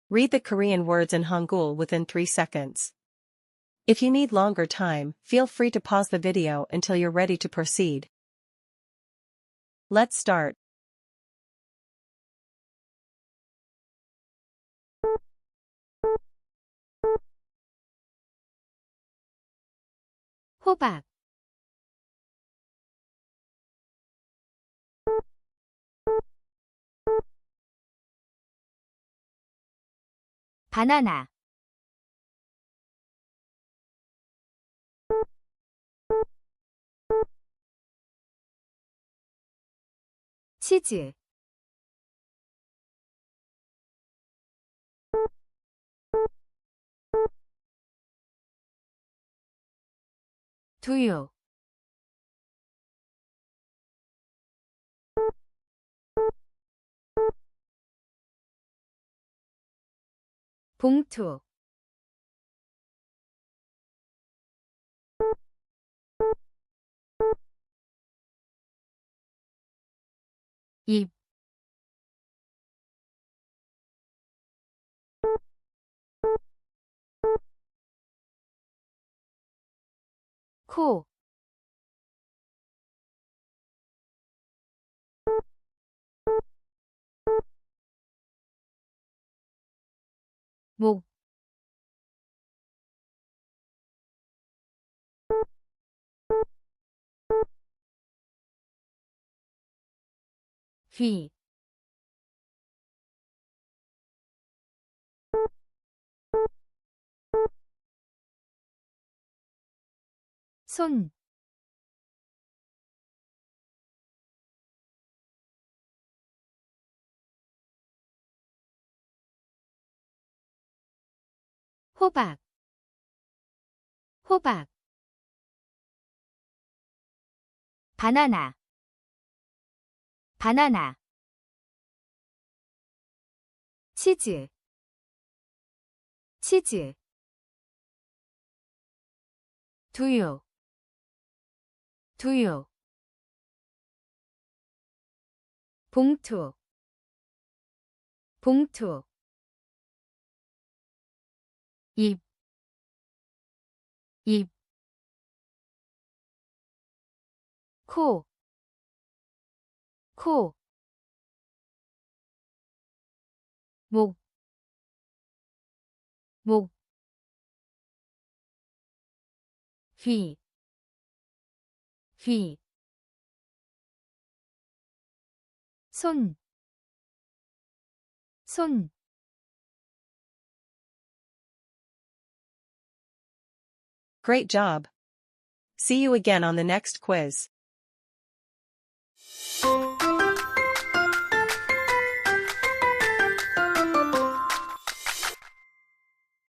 Read the Korean words in Hangul within 3 seconds. If you need longer time, feel free to pause the video until you're ready to proceed. Let's start. 호박, 바나나, 치즈, 두유, 봉투, 잎, 코, 목, 귀, 손, 호박, 호박, 바나나, 바나나, 치즈, 치즈, 두유, 두유, 봉투, 봉투, 잎, 잎, 코, 코, 목, 목, 귀, 귀, 손, 손. Great job. See you again on the next quiz.